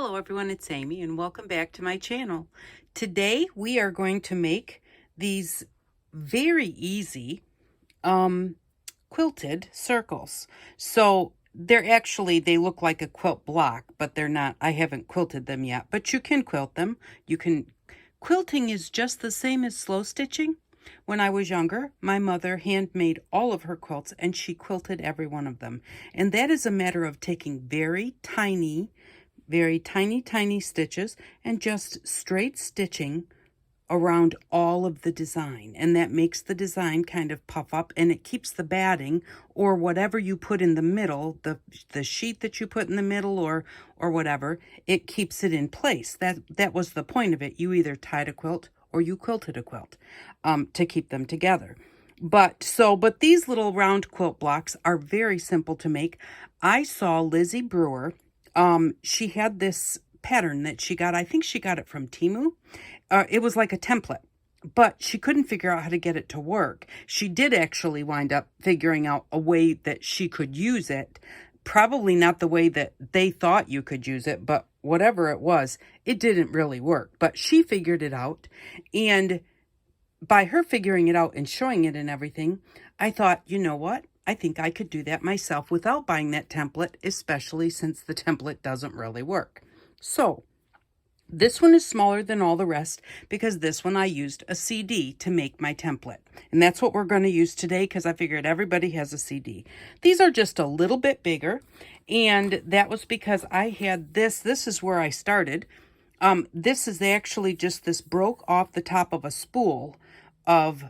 Hello everyone, it's Amy and welcome back to my channel. Today we are going to make these very easy quilted circles. So they look like a quilt block, but they're not. I haven't quilted them yet, but you can quilt them. Quilting is just the same as slow stitching. When I was younger, my mother handmade all of her quilts and she quilted every one of them. And that is a matter of taking very tiny stitches and just straight stitching around all of the design, and that makes the design kind of puff up, and it keeps the batting or whatever you put in the middle, the sheet that you put in the middle or whatever, it keeps it in place. That was the point of it. You either tied a quilt or you quilted a quilt to keep them together. But these little round quilt blocks are very simple to make. I saw Lizzie Brewer. She had this pattern that she got. I think she got it from Temu. It was like a template, but she couldn't figure out how to get it to work. She did actually wind up figuring out a way that she could use it. Probably not the way that they thought you could use it, but whatever it was, it didn't really work. But she figured it out, and by her figuring it out and showing it and everything, I thought, you know what? I think I could do that myself without buying that template, especially since the template doesn't really work. So this one is smaller than all the rest because this one I used a CD to make my template. And that's what we're going to use today because I figured everybody has a CD. These are just a little bit bigger, and that was because I had this. This is where I started. This is actually just this broke off the top of a spool of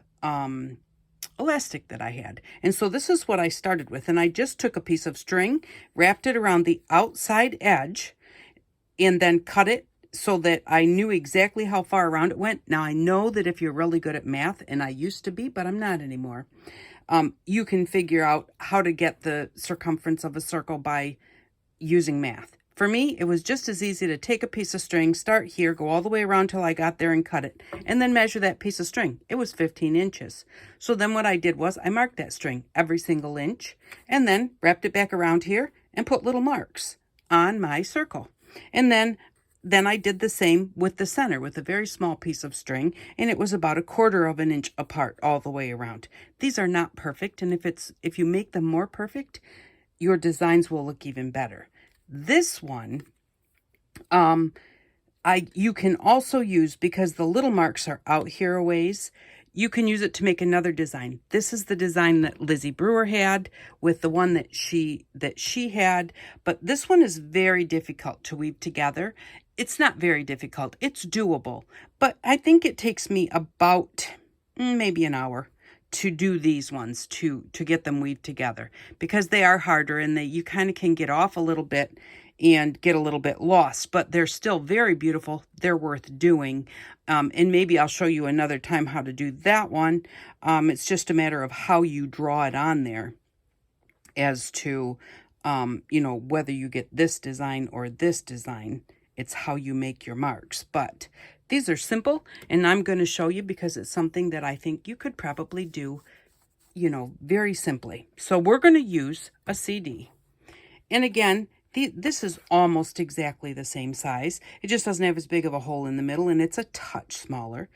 elastic that I had. And so this is what I started with. And I just took a piece of string, wrapped it around the outside edge, and then cut it so that I knew exactly how far around it went. Now I know that if you're really good at math, and I used to be, but I'm not anymore, you can figure out how to get the circumference of a circle by using math. For me, it was just as easy to take a piece of string, start here, go all the way around till I got there and cut it, and then measure that piece of string. It was 15 inches. So then what I did was I marked that string every single inch and then wrapped it back around here and put little marks on my circle. And then I did the same with the center with a very small piece of string, and it was about 1/4 of an inch apart all the way around. These are not perfect, and if you make them more perfect, your designs will look even better. This one, you can also use, because the little marks are out here a ways, you can use it to make another design. This is the design that Lizzie Brewer had with the one that she had, but this one is very difficult to weave together. It's not very difficult. It's doable, but I think it takes me about maybe an hour to do these ones, to get them weaved together, because they are harder and you kind of can get off a little bit and get a little bit lost, but they're still very beautiful. They're worth doing. And maybe I'll show you another time how to do that one. It's just a matter of how you draw it on there as to, whether you get this design or this design. It's how you make your marks. But these are simple, and I'm going to show you because it's something that I think you could probably do, very simply. So we're going to use a CD. And again, this is almost exactly the same size. It just doesn't have as big of a hole in the middle, and it's a touch smaller.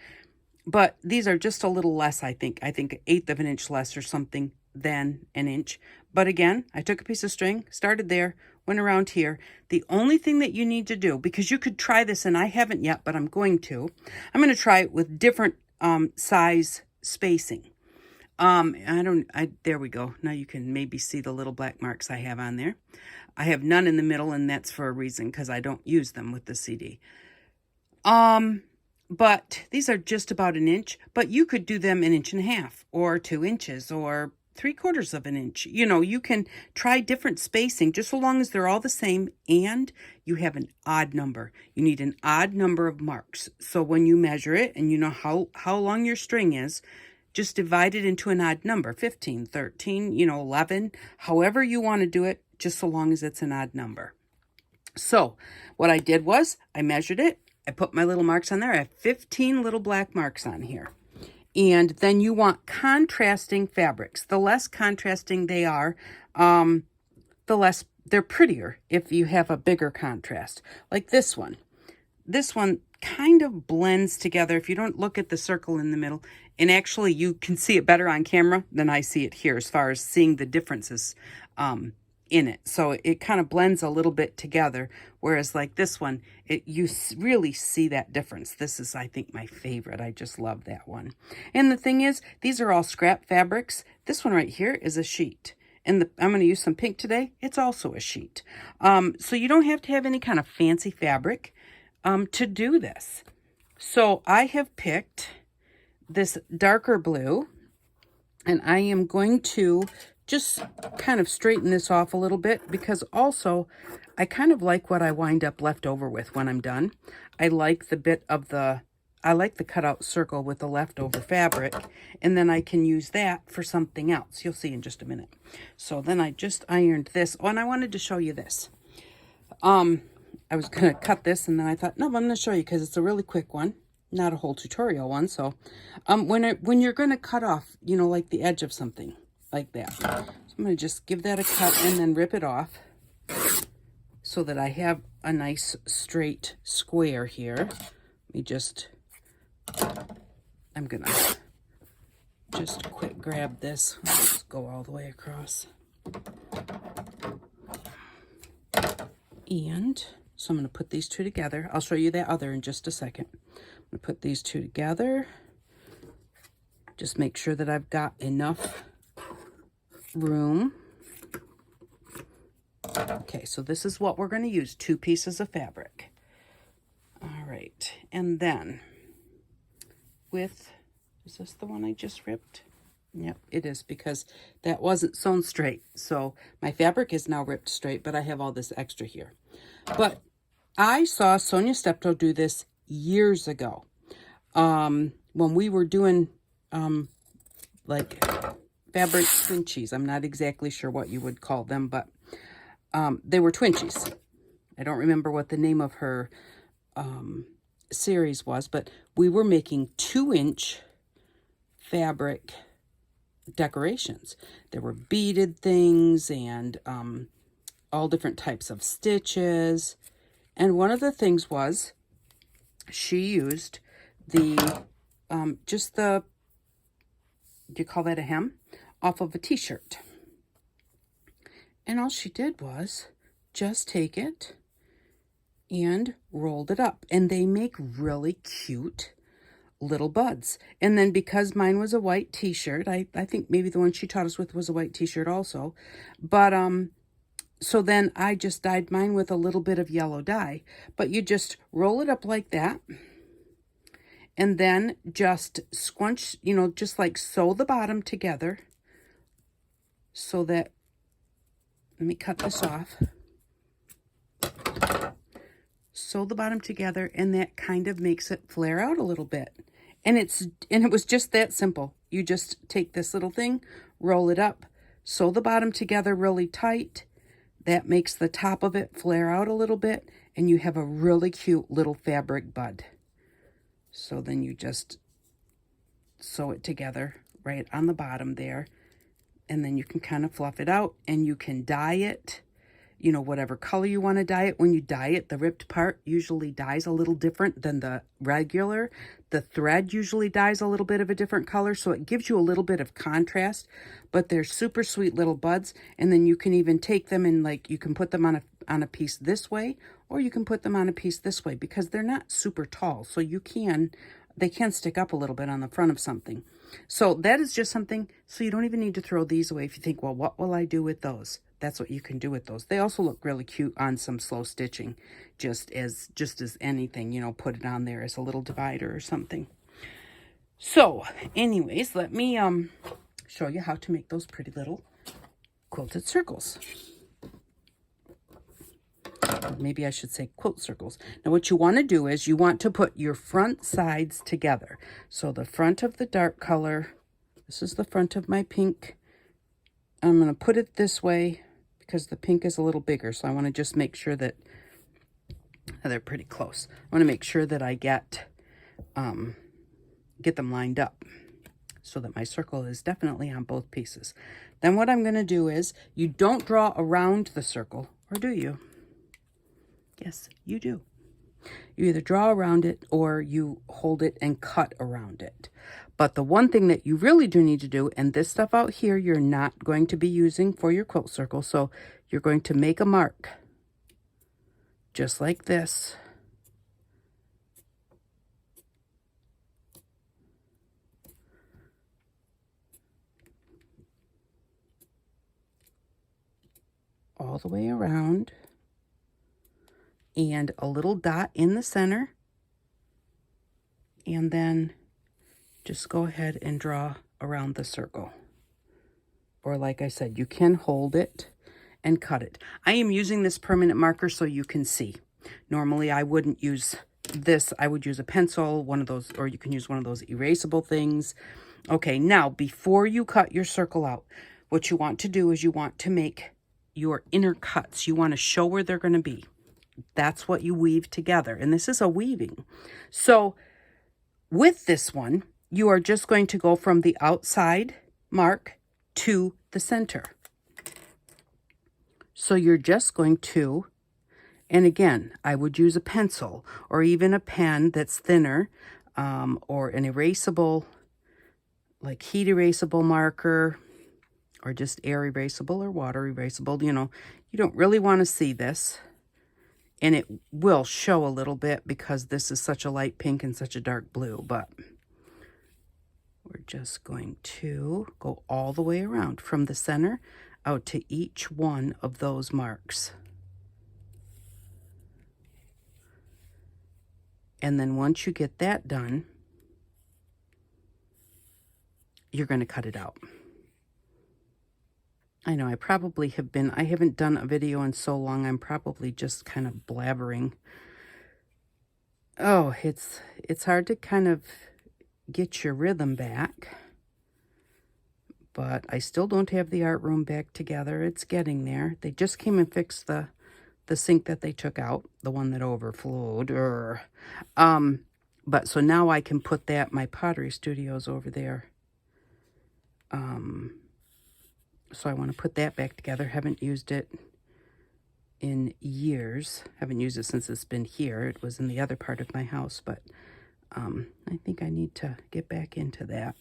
But these are just a little less, I think. I think 1/8 of an inch less or something than an inch. But again, I took a piece of string, started there, went around here. The only thing that you need to do, because you could try this, and I haven't yet, but I'm going to try it with different size spacing. There we go. Now you can maybe see the little black marks I have on there. I have none in the middle, and that's for a reason, because I don't use them with the CD. But these are just about an inch, but you could do them 1.5 inches or 2 inches or 3/4 of an inch. You can try different spacing just so long as they're all the same and you have an odd number. You need an odd number of marks. So when you measure it and you know how long your string is, just divide it into an odd number, 15, 13, 11, however you want to do it, just so long as it's an odd number. So what I did was I measured it. I put my little marks on there. I have 15 little black marks on here. And then you want contrasting fabrics. The less contrasting they are, the less they're prettier if you have a bigger contrast. Like this one. This one kind of blends together if you don't look at the circle in the middle. And actually, you can see it better on camera than I see it here as far as seeing the differences in it. So it kind of blends a little bit together. Whereas like this one, you really see that difference. This is, I think, my favorite. I just love that one. And the thing is, these are all scrap fabrics. This one right here is a sheet. And I'm going to use some pink today. It's also a sheet. So you don't have to have any kind of fancy fabric to do this. So I have picked this darker blue, and I am going to just kind of straighten this off a little bit, because also I kind of like what I wind up left over with when I'm done. I like the bit of I like the cutout circle with the leftover fabric, and then I can use that for something else. You'll see in just a minute. So then I just ironed this. Oh, and I wanted to show you this. I was going to cut this, and then I thought, no, I'm going to show you because it's a really quick one, not a whole tutorial one. So when you're going to cut off, you know, like the edge of something like that. So I'm going to just give that a cut and then rip it off so that I have a nice straight square here. Let me just, I'm going to just quick grab this. Let's go all the way across. And so I'm going to put these two together. I'll show you that other in just a second. I'm going to put these two together. Just make sure that I've got enough room. Okay, so this is what we're going to use, 2 pieces of fabric. All right, and then with, is this the one I just ripped? Yep, it is, because that wasn't sewn straight. So my fabric is now ripped straight, but I have all this extra here. But I saw Sonia Steptoe do this years ago. When we were doing like fabric twinchies. I'm not exactly sure what you would call them, but they were twinchies. I don't remember what the name of her series was, but we were making 2-inch fabric decorations. There were beaded things and all different types of stitches. And one of the things was she used the, just the, do you call that a hem? Off of a t-shirt. And all she did was just take it and rolled it up. And they make really cute little buds. And then because mine was a white t-shirt, I think maybe the one she taught us with was a white t-shirt also. But so then I just dyed mine with a little bit of yellow dye. But you just roll it up like that. And then just scrunch, you know, just like sew the bottom together so that, let me cut this off. Sew the bottom together, and that kind of makes it flare out a little bit. And it was just that simple. You just take this little thing, roll it up, sew the bottom together really tight. That makes the top of it flare out a little bit, and you have a really cute little fabric bud. So then you just sew it together right on the bottom there, and then you can kind of fluff it out, and you can dye it, you know, whatever color you want to dye it. When you dye it, the ripped part usually dyes a little different than the regular. The thread usually dyes a little bit of a different color, so it gives you a little bit of contrast, but they're super sweet little buds. And then you can even take them and, like, you can put them on a piece this way, or you can put them on a piece this way, because they're not super tall, so they can stick up a little bit on the front of something. So that is just something, so you don't even need to throw these away if you think, well, what will I do with those? That's what you can do with those. They also look really cute on some slow stitching, just as anything, you know, put it on there as a little divider or something. So anyways, let me show you how to make those pretty little quilted circles. Maybe I should say quilt circles. Now what you want to do is you want to put your front sides together. So the front of the dark color, this is the front of my pink. I'm going to put it this way because the pink is a little bigger. So I want to just make sure that they're pretty close. I want to make sure that I get them lined up. so that my circle is definitely on both pieces. Then what I'm going to do is, you don't draw around the circle, or do you? Yes, you do. You either draw around it or you hold it and cut around it. But the one thing that you really do need to do, and this stuff out here you're not going to be using for your quilt circle, so you're going to make a mark just like this. All the way around, and a little dot in the center, and then just go ahead and draw around the circle. Or like I said, you can hold it and cut it. I am using this permanent marker so you can see. Normally I wouldn't use this. I would use a pencil, one of those, or you can use one of those erasable things. Okay, now before you cut your circle out, what you want to do is you want to make your inner cuts. You want to show where they're going to be. That's what you weave together. And this is a weaving. So with this one, you are just going to go from the outside mark to the center. So you're just going to, and again, I would use a pencil or even a pen that's thinner, or an erasable, like heat erasable marker, or just air erasable or water erasable. You know, you don't really want to see this. And it will show a little bit because this is such a light pink and such a dark blue, but we're just going to go all the way around from the center out to each one of those marks. And then once you get that done, you're going to cut it out. I know I probably have been, I haven't done a video in so long, I'm probably just kind of blabbering. Oh, it's hard to kind of get your rhythm back. But I still don't have the art room back together. It's getting there. They just came and fixed the sink that they took out, the one that overflowed. But so now I can put that, my pottery studio's over there. So I want to put that back together. Haven't used it in years. Haven't used it since it's been here. It was in the other part of my house, but I think I need to get back into that.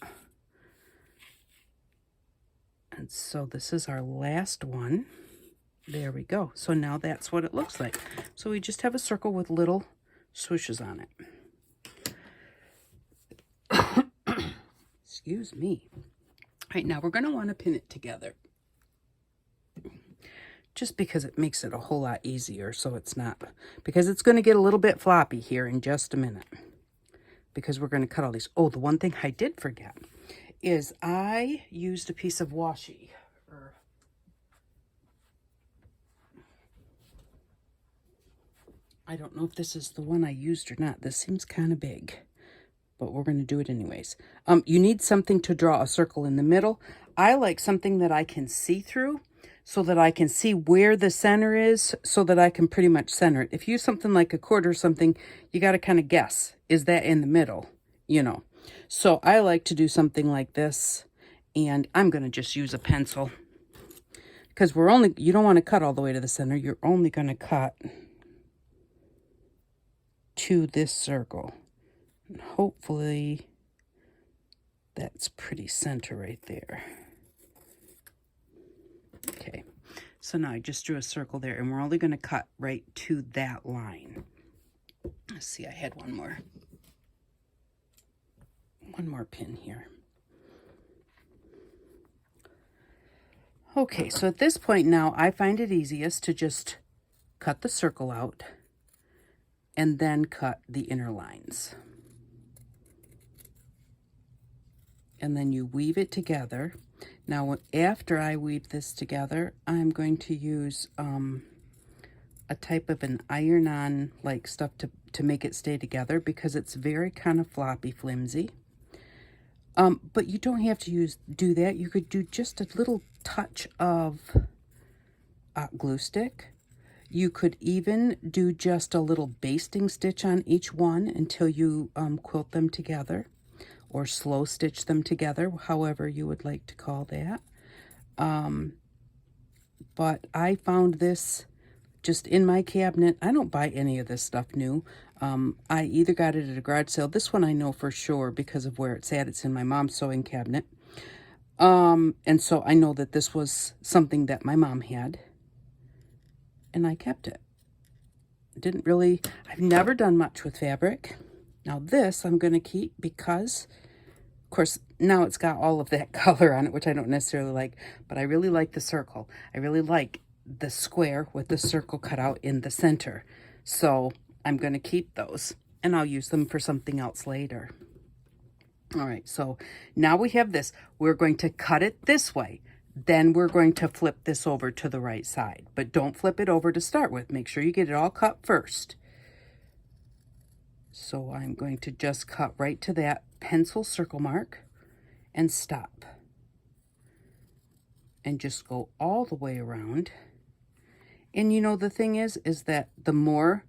And so this is our last one. There we go. So now that's what it looks like. So we just have a circle with little swooshes on it. Excuse me. All right, now we're going to want to pin it together. Just because it makes it a whole lot easier, so it's not, because it's going to get a little bit floppy here in just a minute. Because we're going to cut all these. Oh, the one thing I did forget is I used a piece of washi. I don't know if this is the one I used or not. This seems kind of big, but we're going to do it anyways. You need something to draw a circle in the middle. I like something that I can see through so that I can see where the center is so that I can pretty much center it. If you use something like a cord or something, you got to kind of guess, is that in the middle, you know? So I like to do something like this, and I'm going to just use a pencil because you don't want to cut all the way to the center. You're only going to cut to this circle. And hopefully that's pretty center right there. Okay, so now I just drew a circle there, and we're only going to cut right to that line. Let's see, I had one more pin here. Okay, so at this point now, I find it easiest to just cut the circle out and then cut the inner lines. And then you weave it together. Now, after I weave this together, I'm going to use a type of an iron-on like stuff to make it stay together because it's very kind of floppy, flimsy. But you don't have to do that. You could do just a little touch of glue stick. You could even do just a little basting stitch on each one until you quilt them together. or slow stitch them together, however you would like to call that. But I found this just in my cabinet. I don't buy any of this stuff new. I either got it at a garage sale. This one I know for sure because of where it's at. It's in my mom's sewing cabinet. And so I know that this was something that my mom had, and I kept it. I've never done much with fabric. Now this I'm going to keep because, of course, now it's got all of that color on it, which I don't necessarily like, but I really like the circle. I really like the square with the circle cut out in the center. So I'm going to keep those, and I'll use them for something else later. All right, so now we have this. We're going to cut it this way. Then we're going to flip this over to the right side. But don't flip it over to start with. Make sure you get it all cut first. So I'm going to just cut right to that pencil circle mark and stop. And just go all the way around. And you know, the thing is that the more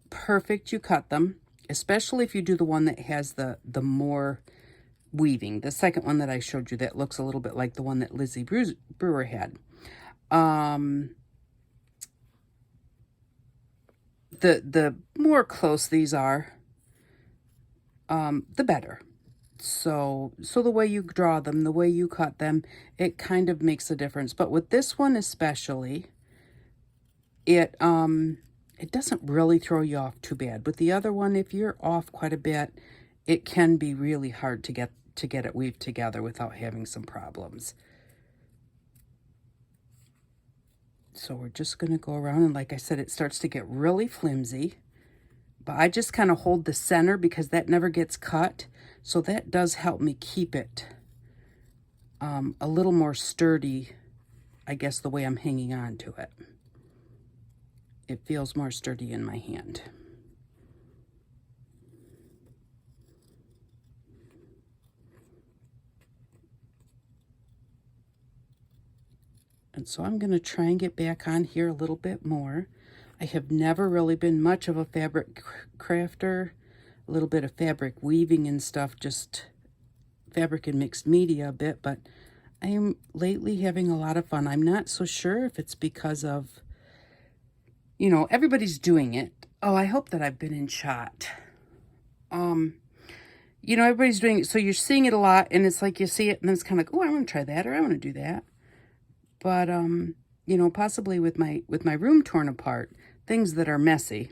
perfect you cut them, especially if you do the one that has the more weaving. The second one that I showed you that looks a little bit like the one that Lizzie Brewer had. The more close these are, the better. So the way you draw them, the way you cut them, it kind of makes a difference. But with this one especially, it doesn't really throw you off too bad. With the other one, if you're off quite a bit, it can be really hard to get it weaved together without having some problems. So we're just going to go around, and like I said, it starts to get really flimsy. But I just kind of hold the center because that never gets cut. So that does help me keep it a little more sturdy, I guess, the way I'm hanging on to it. It feels more sturdy in my hand. And so I'm going to try and get back on here a little bit more. I have never really been much of a fabric crafter, a little bit of fabric weaving and stuff, just fabric and mixed media a bit, but I am lately having a lot of fun. I'm not so sure if it's because of, you know, everybody's doing it. Oh, I hope that I've been in shot. You know, everybody's doing it, so you're seeing it a lot, and it's like you see it, and then it's kind of like, oh, I want to try that, or I want to do that. But, you know, possibly with my room torn apart, things that are messy,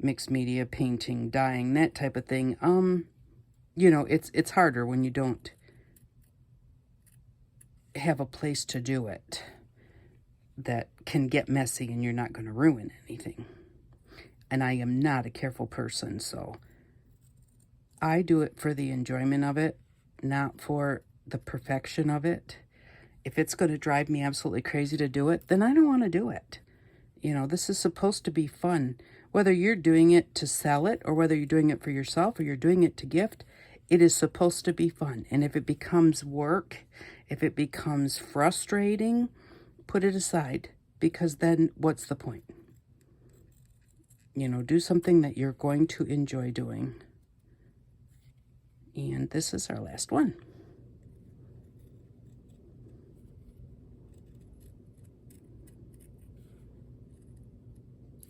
mixed media, painting, dyeing, that type of thing, you know, it's harder when you don't have a place to do it that can get messy and you're not going to ruin anything. And I am not a careful person, so I do it for the enjoyment of it, not for the perfection of it. If it's going to drive me absolutely crazy to do it, then I don't want to do it. You know, this is supposed to be fun. Whether you're doing it to sell it or whether you're doing it for yourself or you're doing it to gift, it is supposed to be fun. And if it becomes work, if it becomes frustrating, put it aside, because then what's the point? You know, do something that you're going to enjoy doing. And this is our last one.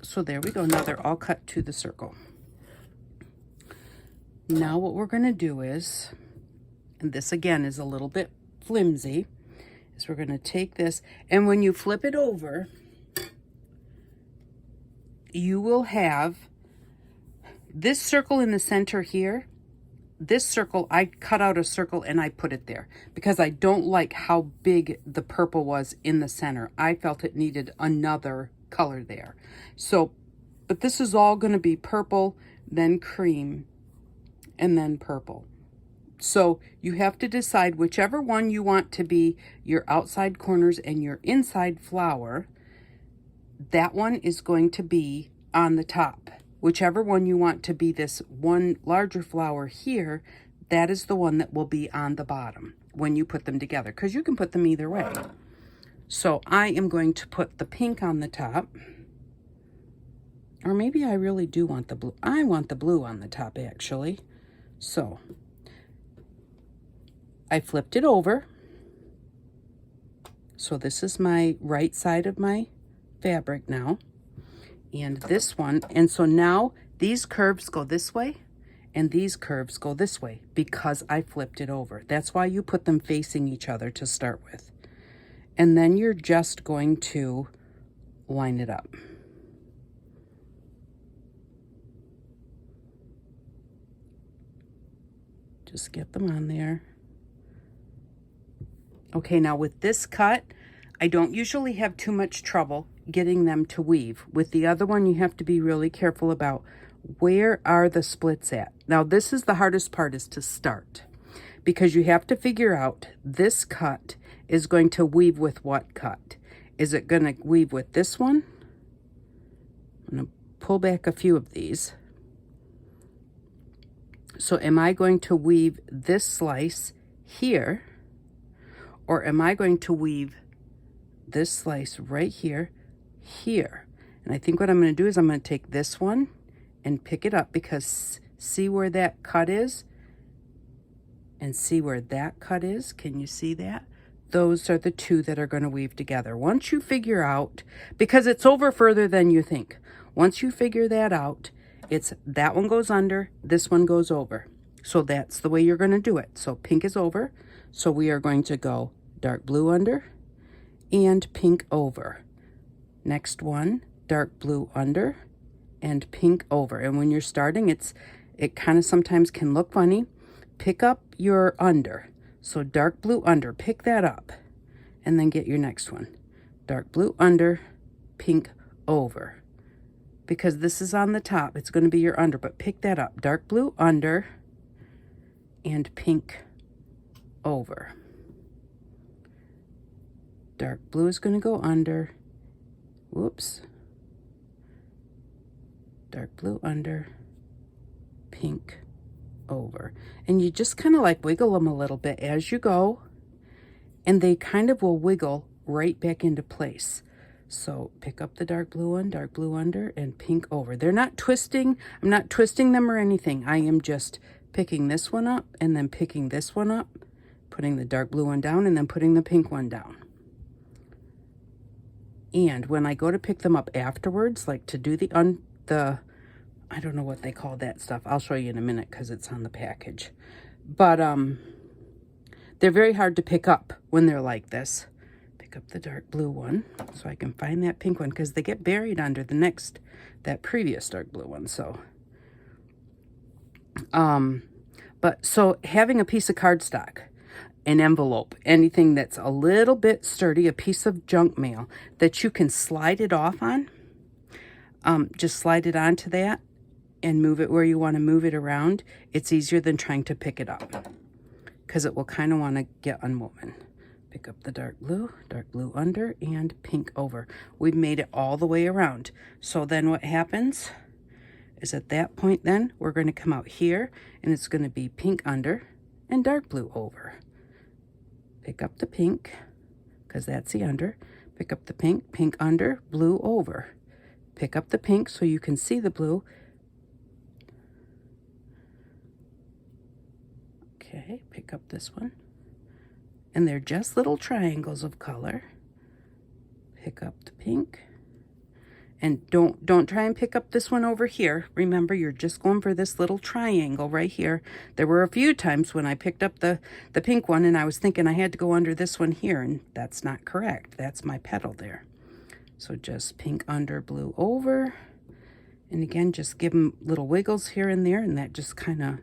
So there we go. Now they're all cut to the circle. Now what we're going to do is, and this again is a little bit flimsy, is we're going to take this, and when you flip it over, you will have this circle in the center here. This circle, I cut out a circle and I put it there because I don't like how big the purple was in the center. I felt it needed another color there. So, but this is all going to be purple, then cream, and then purple. So you have to decide whichever one you want to be your outside corners and your inside flower. That one is going to be on the top. Whichever one you want to be this one larger flower here, that is the one that will be on the bottom when you put them together, because you can put them either way. So I am going to put the pink on the top. Or maybe I really do want the blue. I want the blue on the top, actually. So I flipped it over. So this is my right side of my fabric now. And this one, and so now these curves go this way and these curves go this way because I flipped it over. That's why you put them facing each other to start with. And then you're just going to line it up. Just get them on there. Okay, now with this cut, I don't usually have too much trouble getting them to weave. With the other one, you have to be really careful about where are the splits at. Now, this is the hardest part, is to start, because you have to figure out this cut is going to weave with what cut. Is it going to weave with this one? I'm going to pull back a few of these. So am I going to weave this slice here, or am I going to weave this slice right here, here? And I think what I'm going to do is I'm going to take this one and pick it up, because see where that cut is? And see where that cut is? Can you see that? Those are the two that are going to weave together. Once you figure out, because it's over further than you think, once you figure that out, it's that one goes under, this one goes over. So that's the way you're going to do it. So pink is over, so we are going to go dark blue under and pink over. Next one, dark blue under and pink over. And when you're starting, it kind of sometimes can look funny. Pick up your under. So dark blue under, pick that up, and then get your next one. Dark blue under, pink over. Because this is on the top, it's going to be your under, but pick that up. Dark blue under and pink over. Dark blue is going to go under. Whoops. Dark blue under, pink over. And you just kind of like wiggle them a little bit as you go, and they kind of will wiggle right back into place. So pick up the dark blue one, dark blue under, and pink over. They're not twisting. I'm not twisting them or anything. I am just picking this one up and then picking this one up, putting the dark blue one down, and then putting the pink one down. And when I go to pick them up afterwards, like to do the I don't know what they call that stuff. I'll show you in a minute because it's on the package. But they're very hard to pick up when they're like this. Pick up the dark blue one so I can find that pink one, because they get buried under that previous dark blue one. So, so having a piece of cardstock, an envelope, anything that's a little bit sturdy, a piece of junk mail that you can slide it off on, just slide it onto that and move it where you want to move it around. It's easier than trying to pick it up, because it will kind of want to get unwoven. Pick up the dark blue under, and pink over. We've made it all the way around. So then what happens is at that point then we're going to come out here, and it's going to be pink under and dark blue over. Pick up the pink, because that's the under. Pick up the pink, pink under, blue over. Pick up the pink so you can see the blue. Okay, pick up this one. And they're just little triangles of color. Pick up the pink. And don't try and pick up this one over here. Remember, you're just going for this little triangle right here. There were a few times when I picked up the pink one and I was thinking I had to go under this one here, and that's not correct. That's my petal there. So just pink under, blue over. And again, just give them little wiggles here and there, and that just kind of,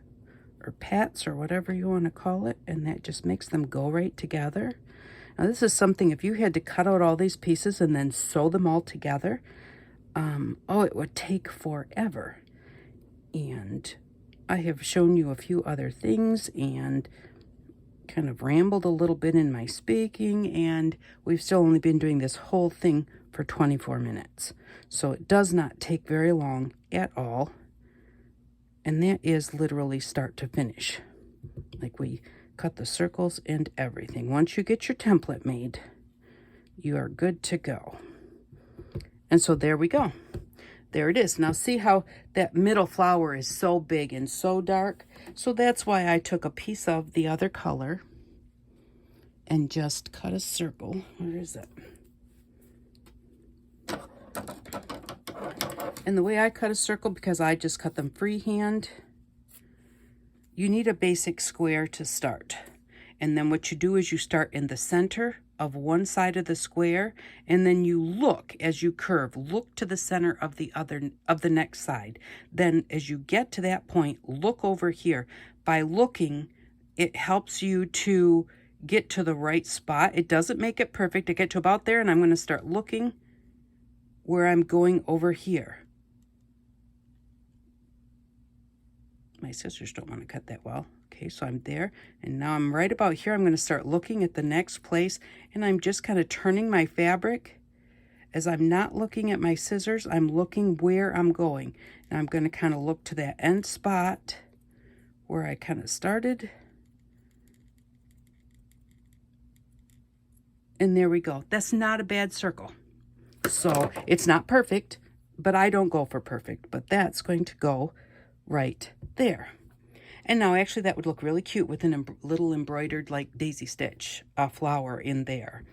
or pats or whatever you want to call it, and that just makes them go right together. Now this is something, if you had to cut out all these pieces and then sew them all together, it would take forever. And I have shown you a few other things and kind of rambled a little bit in my speaking, and we've still only been doing this whole thing for 24 minutes. So it does not take very long at all. And that is literally start to finish. Like, we cut the circles and everything. Once you get your template made, you are good to go. And so there we go. There it is. Now see how that middle flower is so big and so dark? So that's why I took a piece of the other color and just cut a circle. Where is it? And the way I cut a circle, because I just cut them freehand, you need a basic square to start. And then what you do is you start in the center of one side of the square, and then you look as you curve, look to the center of the next side. Then as you get to that point, look over here. By looking, it helps you to get to the right spot. It doesn't make it perfect. I get to about there, and I'm going to start looking where I'm going over here. My scissors don't want to cut that well. Okay, so I'm there, and now I'm right about here. I'm going to start looking at the next place, and I'm just kind of turning my fabric. As I'm not looking at my scissors, I'm looking where I'm going. And I'm going to kind of look to that end spot where I kind of started. And there we go. That's not a bad circle. So it's not perfect, but I don't go for perfect. But that's going to go right there. And now actually that would look really cute with a little embroidered like daisy stitch flower in there.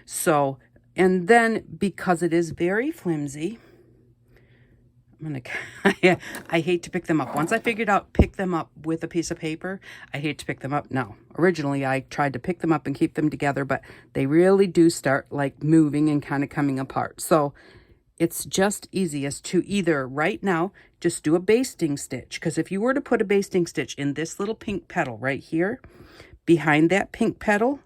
So, and then because it is very flimsy, I hate to pick them up. Once I figured out pick them up with a piece of paper, I hate to pick them up now. Originally, I tried to pick them up and keep them together, but they really do start like moving and kind of coming apart. So it's just easiest to either right now just do a basting stitch, because if you were to put a basting stitch in this little pink petal right here, behind that pink petal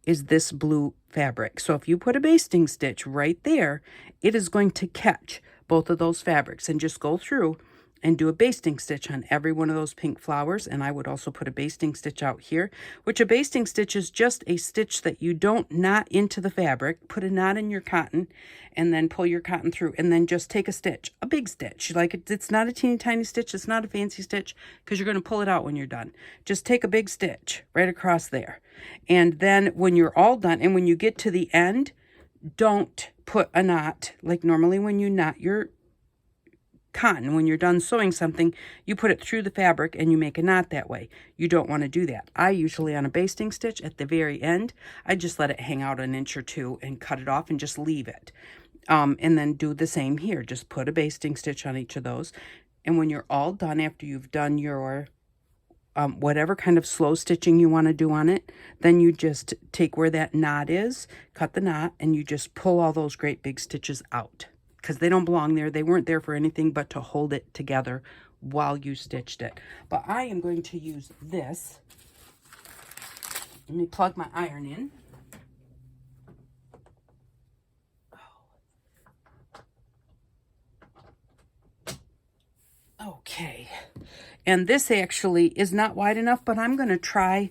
is this blue fabric. So if you put a basting stitch right there, it is going to catch both of those fabrics, and just go through and do a basting stitch on every one of those pink flowers. And I would also put a basting stitch out here, which a basting stitch is just a stitch that you don't knot into the fabric. Put a knot in your cotton and then pull your cotton through, and then just take a stitch, a big stitch. Like it's not a teeny tiny stitch. It's not a fancy stitch, because you're going to pull it out when you're done. Just take a big stitch right across there. And then when you're all done, and when you get to the end, don't put a knot. Like normally when you knot your cotton, when you're done sewing something, you put it through the fabric and you make a knot that way. You don't want to do that. I usually, on a basting stitch at the very end, I just let it hang out an inch or two and cut it off and just leave it. And then do the same here. Just put a basting stitch on each of those. And when you're all done, after you've done your whatever kind of slow stitching you want to do on it, then you just take where that knot is, cut the knot, and you just pull all those great big stitches out, because they don't belong there. They weren't there for anything but to hold it together while you stitched it. But I am going to use this. Let me plug my iron in. Okay. And this actually is not wide enough, but I'm going to try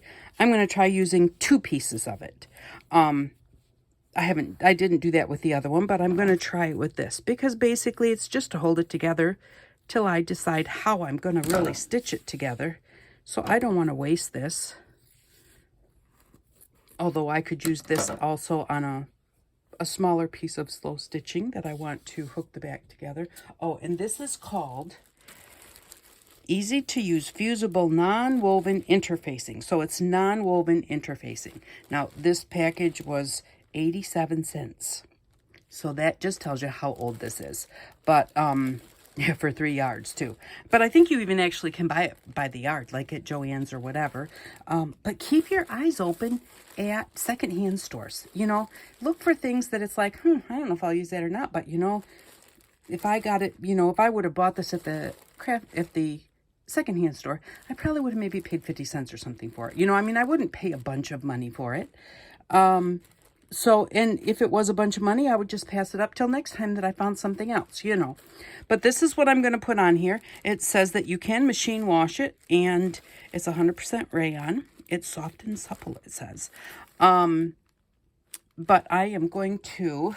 using 2 pieces of it. I didn't do that with the other one, but I'm going to try it with this, because basically it's just to hold it together till I decide how I'm going to really stitch it together. So I don't want to waste this. Although I could use this also on a smaller piece of slow stitching that I want to hook the back together. Oh, and this is called Easy to Use Fusible Non-Woven Interfacing. So it's non-woven interfacing. Now this package was 87 cents. So that just tells you how old this is. But yeah, for 3 yards too. But I think you even actually can buy it by the yard, like at Joann's or whatever. But keep your eyes open at secondhand stores. You know, look for things that it's like, I don't know if I'll use that or not. But you know, if I got it, you know, if I would have bought this at the secondhand store, I probably would have maybe paid 50 cents or something for it. You know, I mean, I wouldn't pay a bunch of money for it. So, and if it was a bunch of money, I would just pass it up till next time that I found something else, you know. But this is what I'm going to put on here. It says that you can machine wash it, and it's 100% rayon. It's soft and supple, it says. But I am going to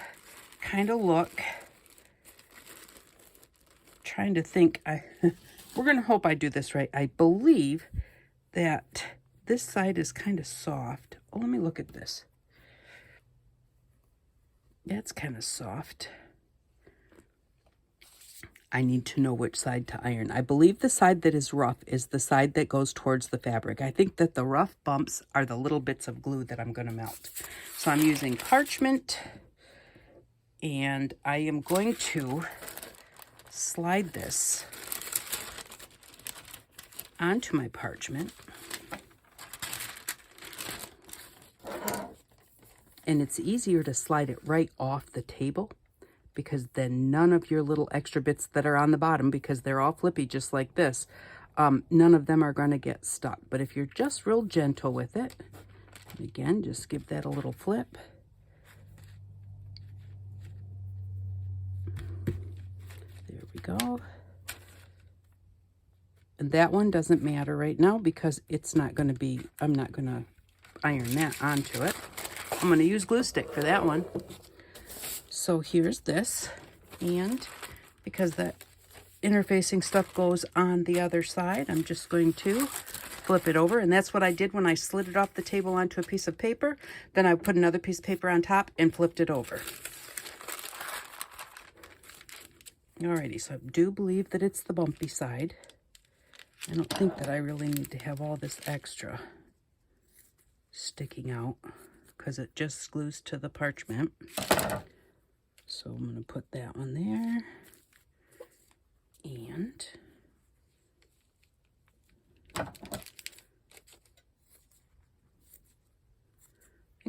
kind of look, trying to think, we're going to hope I do this right. I believe that this side is kind of soft. Oh, let me look at this. That's kind of soft. I need to know which side to iron. I believe the side that is rough is the side that goes towards the fabric. I think that the rough bumps are the little bits of glue that I'm going to melt. So I'm using parchment, and I am going to slide this onto my parchment. And it's easier to slide it right off the table, because then none of your little extra bits that are on the bottom, because they're all flippy just like this, none of them are going to get stuck. But if you're just real gentle with it, and again, just give that a little flip. There we go. And that one doesn't matter right now because it's not going to be, I'm not going to iron that onto it. I'm going to use glue stick for that one. So here's this, and because that interfacing stuff goes on the other side, I'm just going to flip it over, and that's what I did when I slid it off the table onto a piece of paper. Then I put another piece of paper on top and flipped it over. Alrighty, so I do believe that it's the bumpy side. I don't think that I really need to have all this extra sticking out because it just glues to the parchment. So I'm going to put that one there, and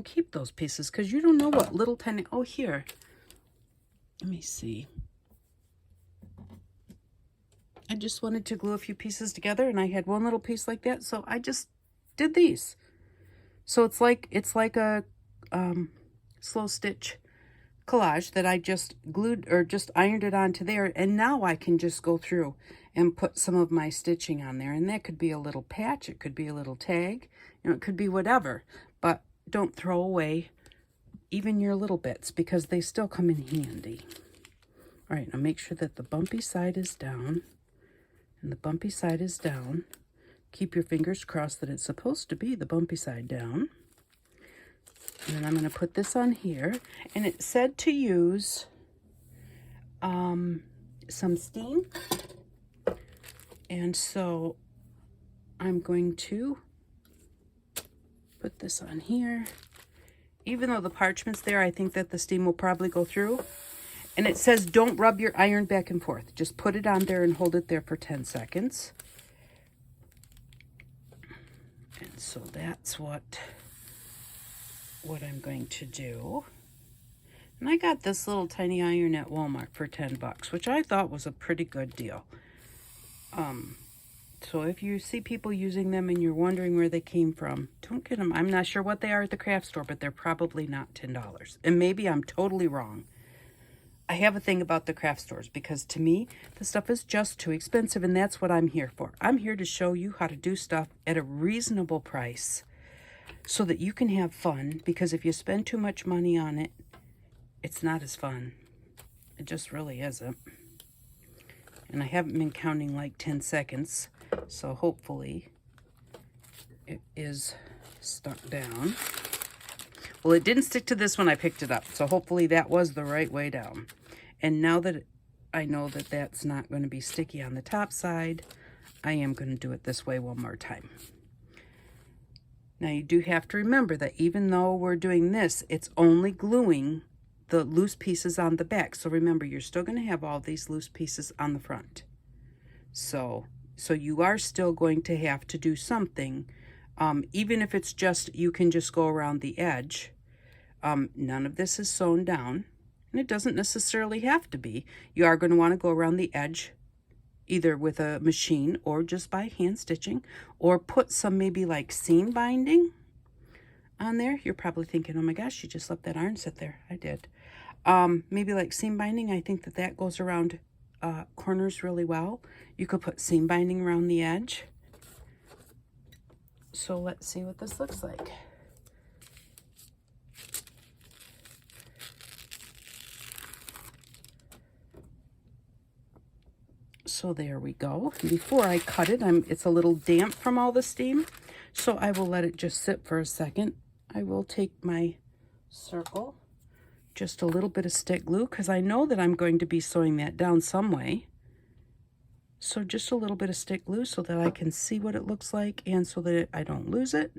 keep those pieces because you don't know what little tiny, oh here, let me see. I just wanted to glue a few pieces together and I had one little piece like that, so I just did these. So it's like a slow stitch collage that I just glued or just ironed it onto there, and now I can just go through and put some of my stitching on there, and that could be a little patch, it could be a little tag, you know, it could be whatever, but don't throw away even your little bits because they still come in handy. All right, now make sure that the bumpy side is down and the bumpy side is down. Keep your fingers crossed that it's supposed to be the bumpy side down. And then I'm going to put this on here, and it said to use some steam, and so I'm going to put this on here. Even though the parchment's there, I think that the steam will probably go through. And it says don't rub your iron back and forth. Just put it on there and hold it there for 10 seconds. And so that's what I'm going to do. And I got this little tiny iron at Walmart for 10 bucks, which I thought was a pretty good deal. So if you see people using them and you're wondering where they came from, don't get them. I'm not sure what they are at the craft store, but they're probably not $10. And maybe I'm totally wrong. I have a thing about the craft stores because to me, the stuff is just too expensive, and that's what I'm here for. I'm here to show you how to do stuff at a reasonable price so that you can have fun, because if you spend too much money on it, it's not as fun. It just really isn't. And I haven't been counting like 10 seconds, so hopefully it is stuck down. Well, it didn't stick to this when I picked it up, so hopefully that was the right way down. And now that I know that that's not going to be sticky on the top side, I am going to do it this way one more time. Now you do have to remember that even though we're doing this, it's only gluing the loose pieces on the back. So remember, you're still going to have all these loose pieces on the front. So you are still going to have to do something. Even if it's just, you can just go around the edge. None of this is sewn down, and it doesn't necessarily have to be. You are going to want to go around the edge, either with a machine or just by hand stitching, or put some maybe like seam binding on there. You're probably thinking, oh my gosh, you just let that iron sit there. I did. Maybe like seam binding. I think that goes around corners really well. You could put seam binding around the edge. So let's see what this looks like. So there we go. Before I cut it, it's a little damp from all the steam, so I will let it just sit for a second. I will take my circle, just a little bit of stick glue, because I know that I'm going to be sewing that down some way. So just a little bit of stick glue so that I can see what it looks like, and so that I don't lose it,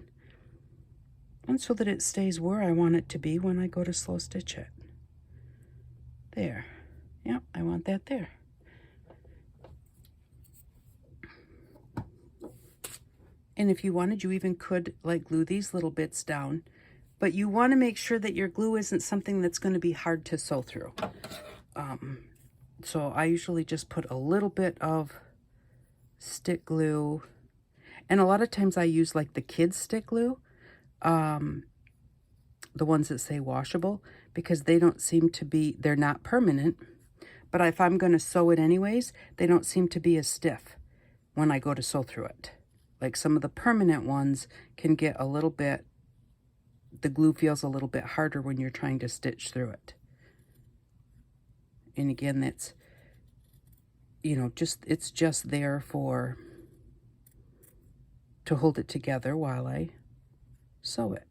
and so that it stays where I want it to be when I go to slow stitch it. There. Yep, I want that there. And if you wanted, you even could like glue these little bits down, but you want to make sure that your glue isn't something that's going to be hard to sew through. So I usually just put a little bit of stick glue, and a lot of times I use like the kids stick glue, the ones that say washable, because they don't seem to be, they're not permanent, but if I'm going to sew it anyways, they don't seem to be as stiff when I go to sew through it. Like some of the permanent ones can get a little bit, the glue feels a little bit harder when you're trying to stitch through it. And again, that's, you know, it's just there to hold it together while I sew it.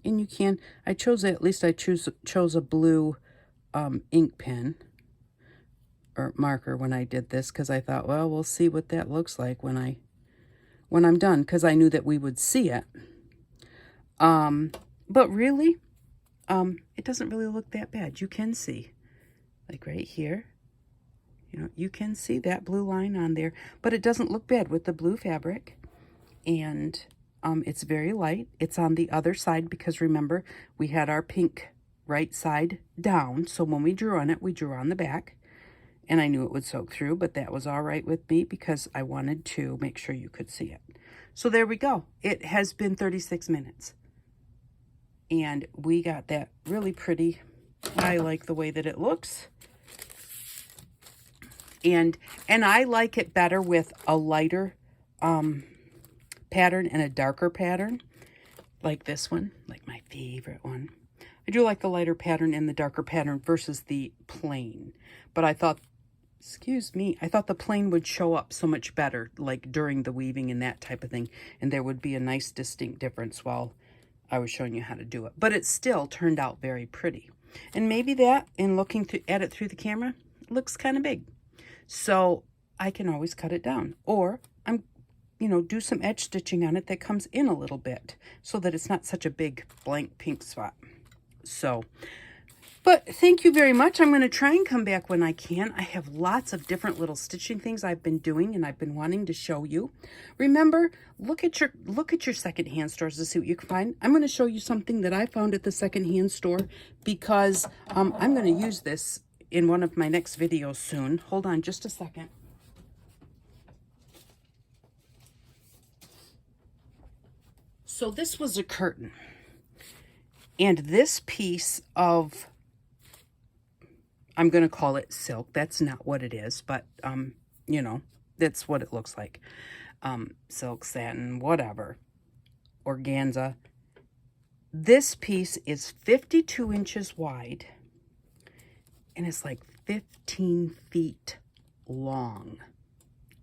And you can, I chose a blue ink pen or marker when I did this, because I thought, well, we'll see what that looks like when I'm done, because I knew that we would see it. But really, it doesn't really look that bad. You can see, like right here, you know, you can see that blue line on there, but it doesn't look bad with the blue fabric. And it's very light. It's on the other side, because remember, we had our pink right side down. So when we drew on it, we drew on the back, and I knew it would soak through, but that was all right with me because I wanted to make sure you could see it. So there we go. It has been 36 minutes. And we got that really pretty. I like the way that it looks. And I like it better with a lighter pattern and a darker pattern, like this one, like my favorite one. I do like the lighter pattern and the darker pattern versus the plain, but I thought, excuse me, I thought the plain would show up so much better, like during the weaving and that type of thing, and there would be a nice distinct difference while I was showing you how to do it. But it still turned out very pretty, and maybe that, in looking at it through the camera, looks kind of big, so I can always cut it down, or do some edge stitching on it that comes in a little bit so that it's not such a big blank pink spot. So, but thank you very much. I'm going to try and come back when I can. I have lots of different little stitching things I've been doing and I've been wanting to show you. Remember, look at your secondhand stores to see what you can find. I'm going to show you something that I found at the secondhand store, because I'm going to use this in one of my next videos soon. Hold on just a second. So this was a curtain, and this piece of, I'm going to call it silk. That's not what it is, but, that's what it looks like. Silk, satin, whatever, organza. This piece is 52 inches wide, and it's like 15 feet long.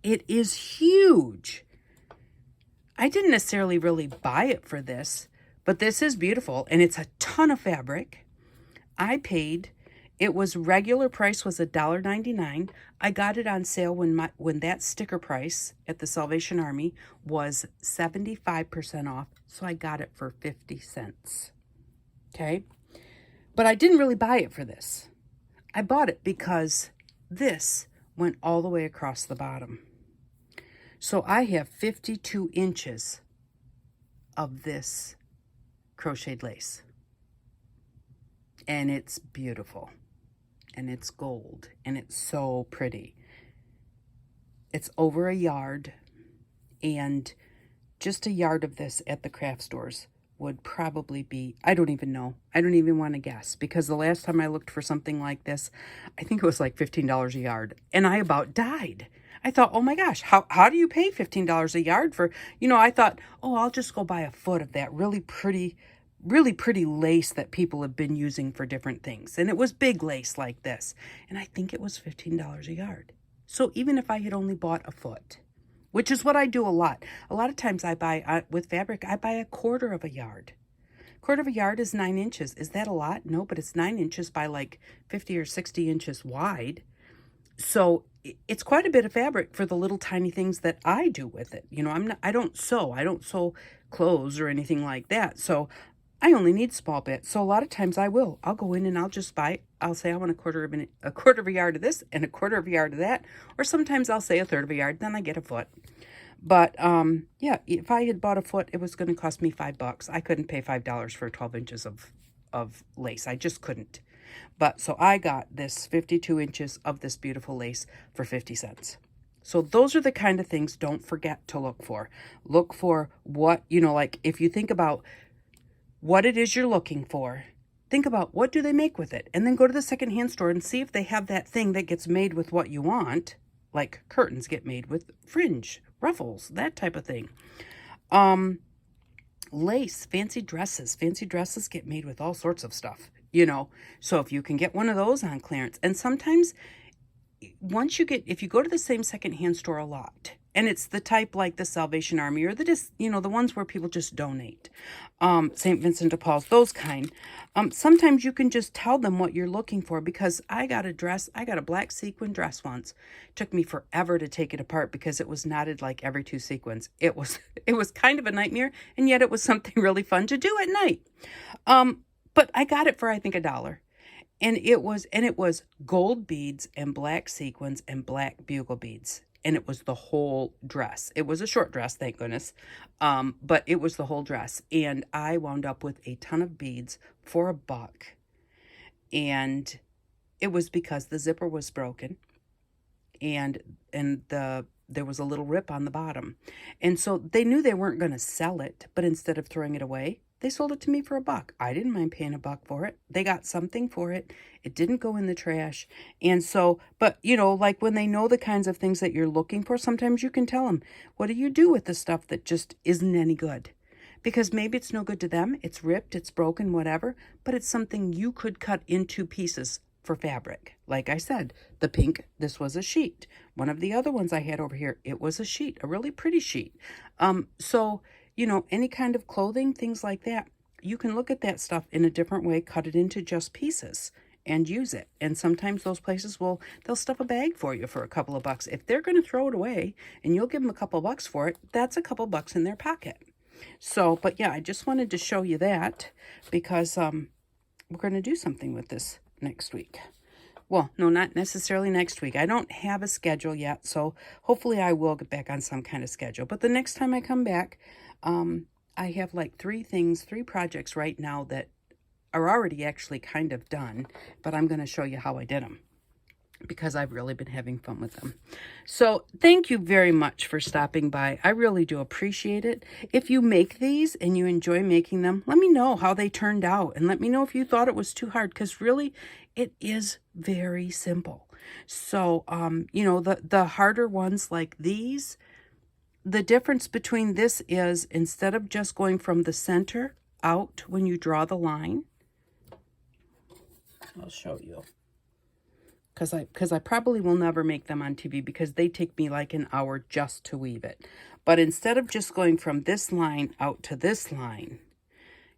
It is huge. I didn't necessarily really buy it for this, but this is beautiful, and it's a ton of fabric. I paid, it was regular price was $1.99. I got it on sale when that sticker price at the Salvation Army was 75% off, so I got it for 50 cents. Okay? But I didn't really buy it for this. I bought it because this went all the way across the bottom. So I have 52 inches of this crocheted lace. And it's beautiful. And it's gold. And it's so pretty. It's over a yard. And just a yard of this at the craft stores would probably be, I don't even know. I don't even want to guess. Because the last time I looked for something like this, I think it was like $15 a yard. And I about died. I thought, oh my gosh, how do you pay $15 a yard for, I thought, oh, I'll just go buy a foot of that really pretty lace that people have been using for different things. And it was big lace like this. And I think it was $15 a yard. So even if I had only bought a foot, which is what I do a lot of times I buy, with fabric, I buy a quarter of a yard. Quarter of a yard is 9 inches. Is that a lot? No, but it's 9 inches by like 50 or 60 inches wide. So it's quite a bit of fabric for the little tiny things that I do with it. You know, I don't sew clothes or anything like that. So I only need small bits. So a lot of times I'll go in and I'll say I want a quarter of a yard of this and a quarter of a yard of that. Or sometimes I'll say a third of a yard, then I get a foot. But yeah, if I had bought a foot, it was going to cost me $5. I couldn't pay $5 for 12 inches of lace. I just couldn't. But so I got this 52 inches of this beautiful lace for 50 cents. So those are the kind of things don't forget to look for. Look for what, you know, like if you think about what it is you're looking for, think about what do they make with it? And then go to the secondhand store and see if they have that thing that gets made with what you want. Like curtains get made with fringe, ruffles, that type of thing. Lace, fancy dresses get made with all sorts of stuff, you know. So if you can get one of those on clearance, and sometimes if you go to the same secondhand store a lot, and it's the type like the Salvation Army or the ones where people just donate, St. Vincent de Paul's, those kind. Sometimes you can just tell them what you're looking for, because I got a black sequin dress once. It took me forever to take it apart because it was knotted like every 2 sequins. It was kind of a nightmare, and yet it was something really fun to do at night. But I got it for I think $1. And it was gold beads and black sequins and black bugle beads. And it was the whole dress. It was a short dress, thank goodness. But it was the whole dress. And I wound up with a ton of beads for $1. And it was because the zipper was broken. And there was a little rip on the bottom. And so they knew they weren't going to sell it. But instead of throwing it away, they sold it to me for $1. I didn't mind paying $1 for it. They got something for it. It didn't go in the trash. And so, but you know, like when they know the kinds of things that you're looking for, sometimes you can tell them, what do you do with the stuff that just isn't any good? Because maybe it's no good to them. It's ripped, it's broken, whatever, but it's something you could cut into pieces for fabric. Like I said, the pink, this was a sheet. One of the other ones I had over here, it was a sheet, a really pretty sheet. So, you know, any kind of clothing, things like that, you can look at that stuff in a different way, cut it into just pieces and use it. And sometimes those places they'll stuff a bag for you for a couple of bucks. If they're going to throw it away and you'll give them a couple of bucks for it, that's a couple of bucks in their pocket. So, but yeah, I just wanted to show you that because we're going to do something with this next week. Well, no, not necessarily next week. I don't have a schedule yet, so hopefully I will get back on some kind of schedule. But the next time I come back, I have like 3 projects right now that are already actually kind of done, but I'm going to show you how I did them because I've really been having fun with them. So thank you very much for stopping by. I really do appreciate it. If you make these and you enjoy making them, let me know how they turned out and let me know if you thought it was too hard, because really it is very simple. So, you know, the harder ones like these, the difference between this is instead of just going from the center out when you draw the line, I'll show you. Because I probably will never make them on TV because they take me like an hour just to weave it. But instead of just going from this line out to this line,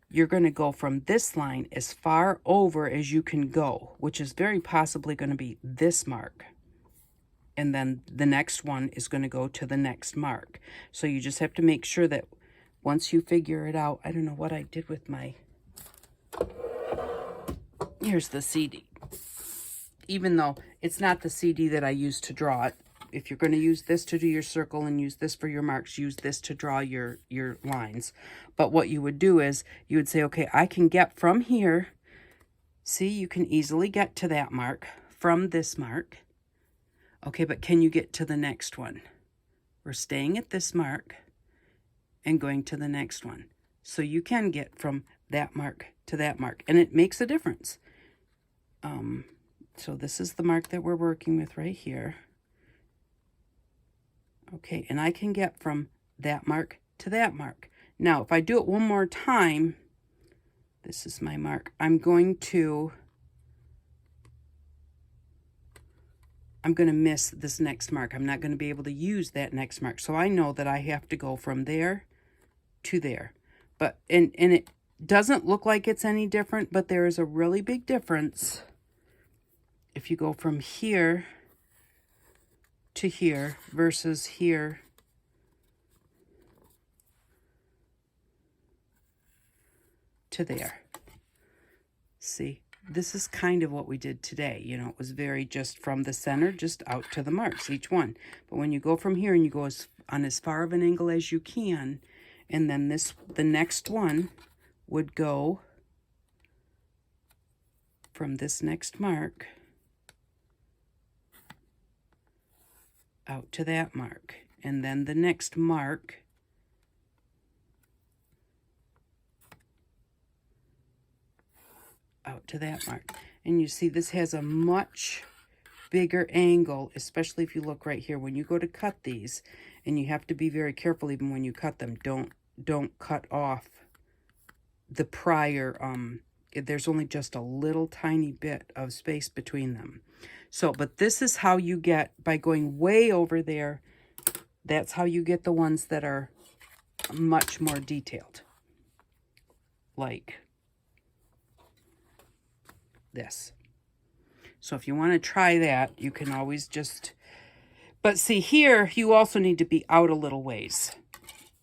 you're going to go from this line as far over as you can go, which is very possibly going to be this mark. And then the next one is going to go to the next mark. So you just have to make sure that once you figure it out, I don't know what I did with my, here's the CD. Even though it's not the CD that I used to draw it, if you're going to use this to do your circle and use this for your marks, use this to draw your lines. But what you would do is you would say, okay, I can get from here. See, you can easily get to that mark from this mark. Okay, but can you get to the next one? We're staying at this mark and going to the next one. So you can get from that mark to that mark, and it makes a difference. So this is the mark that we're working with right here. Okay, and I can get from that mark to that mark. Now, if I do it one more time, this is my mark. I'm going to miss this next mark. I'm not going to be able to use that next mark. So I know that I have to go from there to there. But, and it Doesn't look like it's any different, but there is a really big difference if you go from here to here versus here to there. See, this is kind of what we did today. You know, it was very just from the center, just out to the marks, each one. But when you go from here and you go on as far of an angle as you can, and then the next one would go from this next mark out to that mark, and then the next mark out to that mark. And you see this has a much bigger angle, especially if you look right here. When you go to cut these, and you have to be very careful even when you cut them, don't cut off the prior, there's only just a little tiny bit of space between them. So, but this is how you get, by going way over there, that's how you get the ones that are much more detailed. Like this. So if you want to try that, you can always just, but see here, you also need to be out a little ways.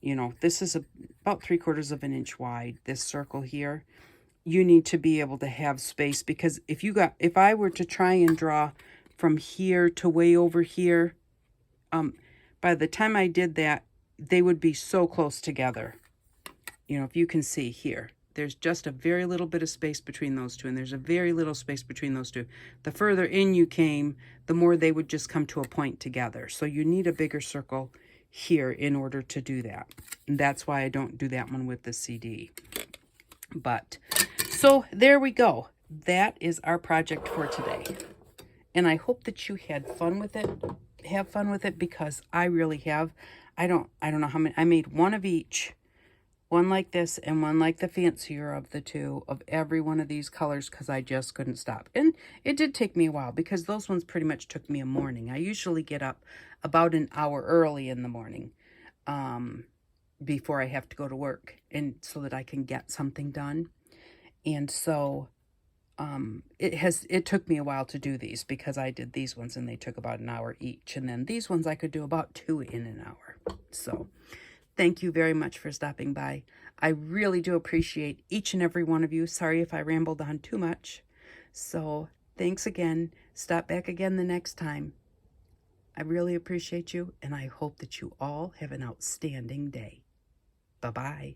You know, this is about 3/4 of an inch wide, this circle here. You need to be able to have space, because if I were to try and draw from here to way over here, by the time I did that, they would be so close together. You know, if you can see here, there's just a very little bit of space between those two, and there's a very little space between those two. The further in you came, the more they would just come to a point together. So you need a bigger circle here in order to do that. And that's why I don't do that one with the CD. But, so there we go. That is our project for today. And I hope that you had fun with it. Have fun with it, because I really have. I don't know how many. I made one of each. One like this and one like the fancier of the two, of every one of these colors, because I just couldn't stop. And it did take me a while, because those ones pretty much took me a morning. I usually get up about an hour early in the morning before I have to go to work, and so that I can get something done. And so it took me a while to do these, because I did these ones and they took about an hour each. And then these ones I could do about 2 in an hour. So thank you very much for stopping by. I really do appreciate each and every one of you. Sorry if I rambled on too much. So thanks again. Stop back again the next time. I really appreciate you, and I hope that you all have an outstanding day. Bye-bye.